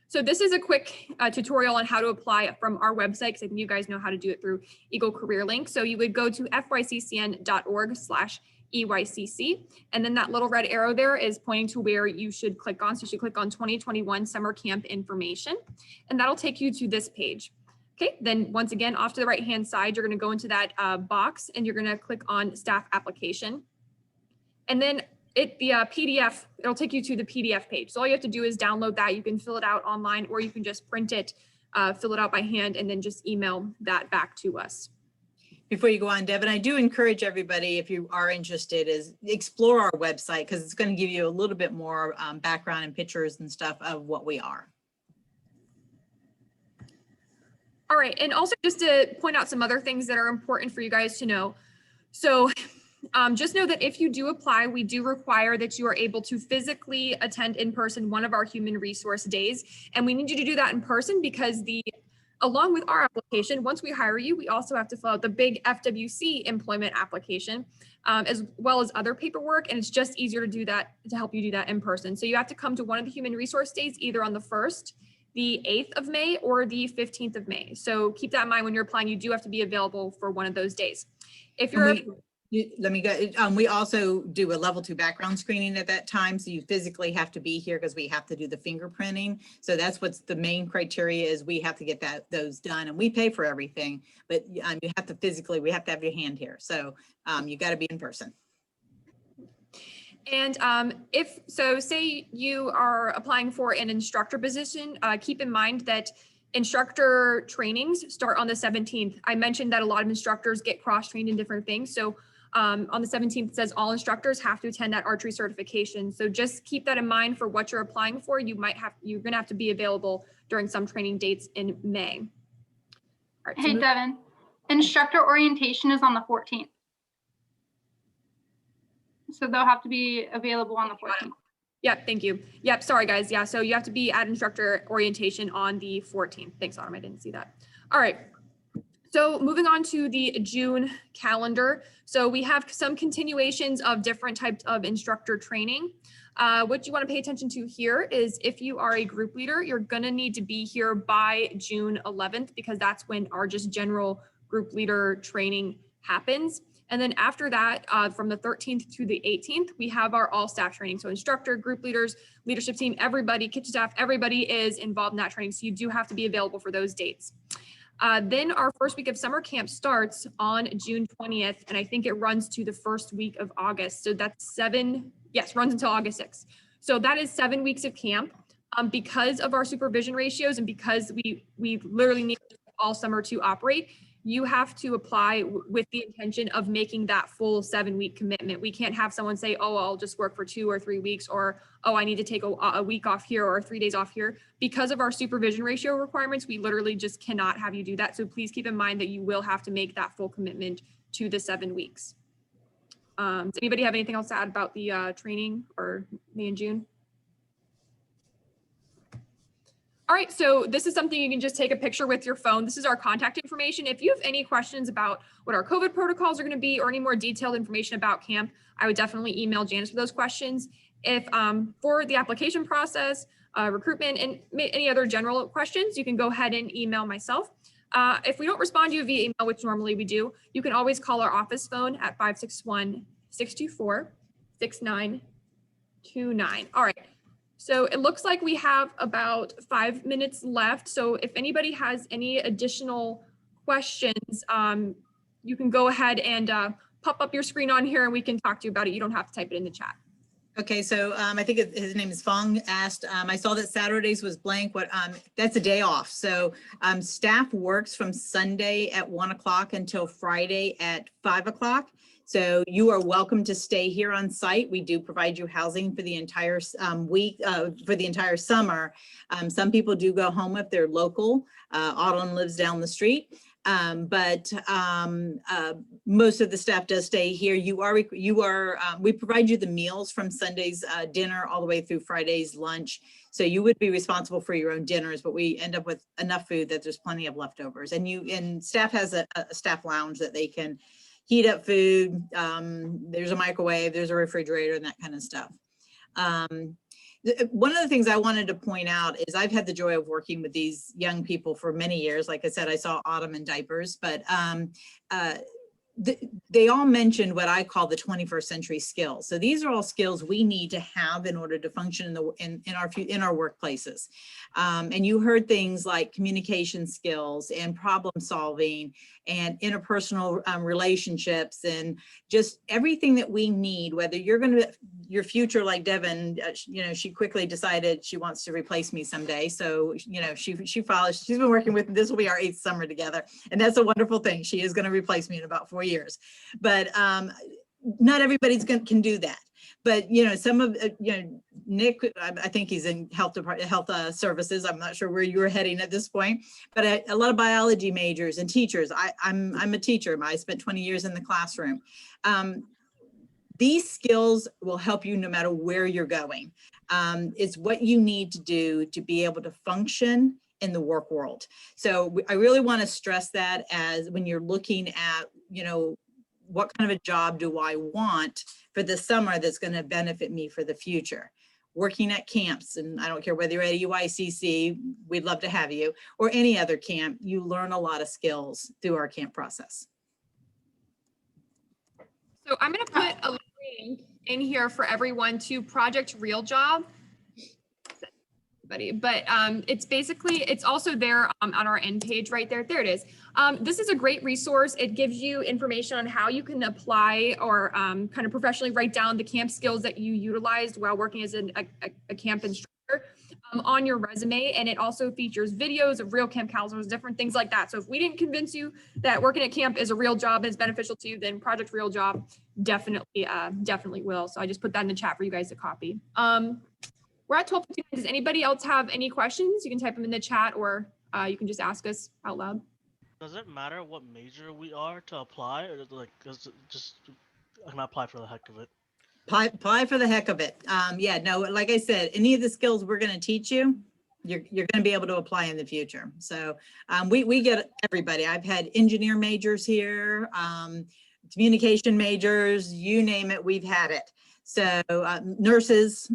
So this is a quick tutorial on how to apply from our website, because I think you guys know how to do it through Eagle Career Link. So you would go to fyccn.org/EYCC, and then that little red arrow there is pointing to where you should click on. So you should click on 2021 Summer Camp Information, and that'll take you to this page. Okay, then once again, off to the right-hand side, you're going to go into that box and you're going to click on Staff Application. And then PDF, it'll take you to the PDF page. So all you have to do is download that. You can fill it out online, or you can just print it, fill it out by hand, and then just email that back to us. Before you go on, Devin, I do encourage everybody, if you are interested, is explore our website, because it's going to give you a little bit more background and pictures and stuff of what we are. All right, and also just to point out some other things that are important for you guys to know. So just know that if you do apply, we do require that you are able to physically attend in person one of our human resource days. And we need you to do that in person because along with our application, once we hire you, we also have to fill out the big FWC employment application, as well as other paperwork. And it's just easier to do that, to help you do that in person. So you have to come to one of the human resource days, either on the 1st, the 8th of May, or the 15th of May. So keep that in mind when you're applying. You do have to be available for one of those days. If you're let me go. We also do a level 2 background screening at that time. So you physically have to be here because we have to do the fingerprinting. So that's what's the main criteria is we have to get those done, and we pay for everything, but you have to physically, we have to have your hand here. So you got to be in person. And say you are applying for an instructor position, keep in mind that instructor trainings start on the 17th. I mentioned that a lot of instructors get cross-trained in different things. So on the 17th, it says all instructors have to attend that archery certification. So just keep that in mind for what you're applying for. You're gonna have to be available during some training dates in May. All right, hey, Devin, instructor orientation is on the 14th. So they'll have to be available on the 14th. Yep, thank you. Yep, sorry guys. Yeah, so you have to be at instructor orientation on the 14th. Thanks, Autumn, I didn't see that. All right, so moving on to the June calendar. So we have some continuations of different types of instructor training. What you want to pay attention to here is if you are a group leader, you're gonna need to be here by June 11th because that's when our just general group leader training happens. And then after that, from the 13th to the 18th, we have our all staff training. So instructor, group leaders, leadership team, everybody, kitchen staff, everybody is involved in that training. So you do have to be available for those dates. Then our first week of summer camp starts on June 20th. And I think it runs to the first week of August. So that's runs until August 6th. So that is 7 weeks of camp. Because of our supervision ratios and because we literally need all summer to operate, you have to apply with the intention of making that full 7-week commitment. We can't have someone say, oh, I'll just work for 2 or 3 weeks, or, oh, I need to take a week off here or 3 days off here. Because of our supervision ratio requirements, we literally just cannot have you do that. So please keep in mind that you will have to make that full commitment to the 7 weeks. Does anybody have anything else to add about the training or May and June? All right, so this is something you can just take a picture with your phone. This is our contact information. If you have any questions about what our COVID protocols are going to be or any more detailed information about camp, I would definitely email Janice for those questions. If for the application process, recruitment, and any other general questions, you can go ahead and email myself. If we don't respond to you via email, which normally we do, you can always call our office phone at 561-624-6929. All right. So it looks like we have about 5 minutes left. So if anybody has any additional questions, you can go ahead and pop up your screen on here and we can talk to you about it. You don't have to type it in the chat. Okay, so I think his name is Fong asked, I saw that Saturdays was blank. That's a day off. So staff works from Sunday at 1 o'clock until Friday at 5 o'clock. So you are welcome to stay here on site. We do provide you housing for the entire week, for the entire summer. Some people do go home if they're local. Autumn lives down the street. But most of the staff does stay here. We provide you the meals from Sunday's dinner all the way through Friday's lunch. So you would be responsible for your own dinners, but we end up with enough food that there's plenty of leftovers. And staff has a staff lounge that they can heat up food. There's a microwave, there's a refrigerator, and that kind of stuff. One of the things I wanted to point out is I've had the joy of working with these young people for many years. Like I said, I saw Autumn in diapers, but they all mentioned what I call the 21st century skills. So these are all skills we need to have in order to function in our workplaces. And you heard things like communication skills and problem solving and interpersonal relationships and just everything that we need, whether you're going to, your future, like Devin, she quickly decided she wants to replace me someday. So, she follows, she's been working with, this will be our 8th summer together. And that's a wonderful thing. She is going to replace me in about 4 years. But not everybody's can do that. But some of Nick, I think he's in health department, health services. I'm not sure where you were heading at this point, but a lot of biology majors and teachers. I'm a teacher. I spent 20 years in the classroom. These skills will help you no matter where you're going. It's what you need to do to be able to function in the work world. So I really want to stress that as when you're looking at, you know, what kind of a job do I want for the summer that's going to benefit me for the future? Working at camps, and I don't care whether you're at UICC, we'd love to have you, or any other camp, you learn a lot of skills through our camp process. So I'm going to put a link in here for everyone to Project Real Job. But it's basically, it's also there on our end page right there. There it is. This is a great resource. It gives you information on how you can apply or kind of professionally write down the camp skills that you utilized while working as a camp instructor on your resume. And it also features videos of real camp counselors, different things like that. So if we didn't convince you that working at camp is a real job and is beneficial to you, then Project Real Job definitely will. So I just put that in the chat for you guys to copy. We're at 12:59. Does anybody else have any questions? You can type them in the chat, or you can just ask us out loud. Does it matter what major we are to apply, or like does it just I can apply for the heck of it? Apply for the heck of it. Yeah, no, like I said, any of the skills we're going to teach you, you're going to be able to apply in the future. So we get everybody. I've had engineer majors here, communication majors, you name it, we've had it. So nurses,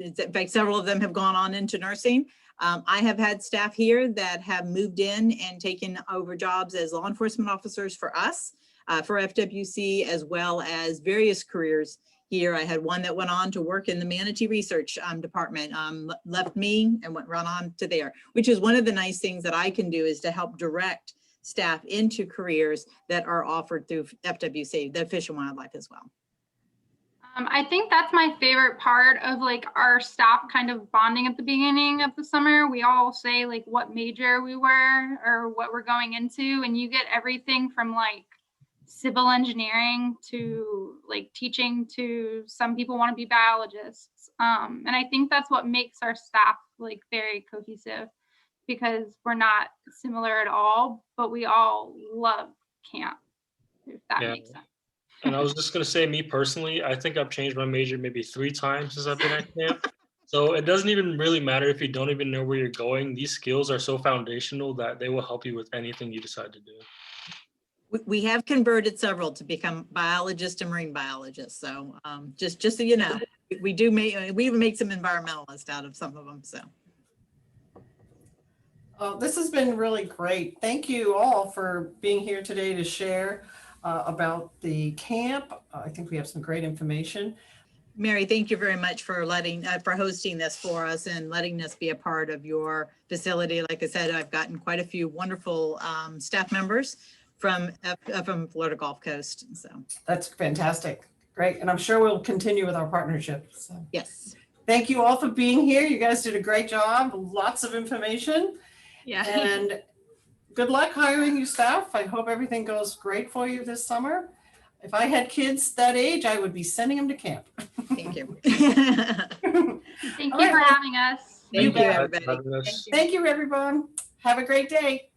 in fact, several of them have gone on into nursing. I have had staff here that have moved in and taken over jobs as law enforcement officers for us, for FWC, as well as various careers here. I had one that went on to work in the manatee research department, left me and went run on to there, which is one of the nice things that I can do, is to help direct staff into careers that are offered through FWC, the Fish and Wildlife as well. I think that's my favorite part of like our staff kind of bonding at the beginning of the summer. We all say like what major we were or what we're going into, and you get everything from like civil engineering to like teaching to some people want to be biologists. And I think that's what makes our staff like very cohesive, because we're not similar at all, but we all love camp, if that makes sense. And I was just going to say, me personally, I think I've changed my major maybe 3 times since I've been at camp. So it doesn't even really matter if you don't even know where you're going. These skills are so foundational that they will help you with anything you decide to do. We have converted several to become biologists and marine biologists. So just so you know, we even make some environmentalists out of some of them. So. This has been really great. Thank you all for being here today to share about the camp. I think we have some great information. Mary, thank you very much for for hosting this for us and letting us be a part of your facility. Like I said, I've gotten quite a few wonderful staff members from Florida Gulf Coast. So that's fantastic. Great. And I'm sure we'll continue with our partnership. So. Yes. Thank you all for being here. You guys did a great job. Lots of information. Yeah. And good luck hiring your staff. I hope everything goes great for you this summer. If I had kids that age, I would be sending them to camp. Thank you. Thank you for having us. Thank you, everybody. Thank you, everyone. Have a great day.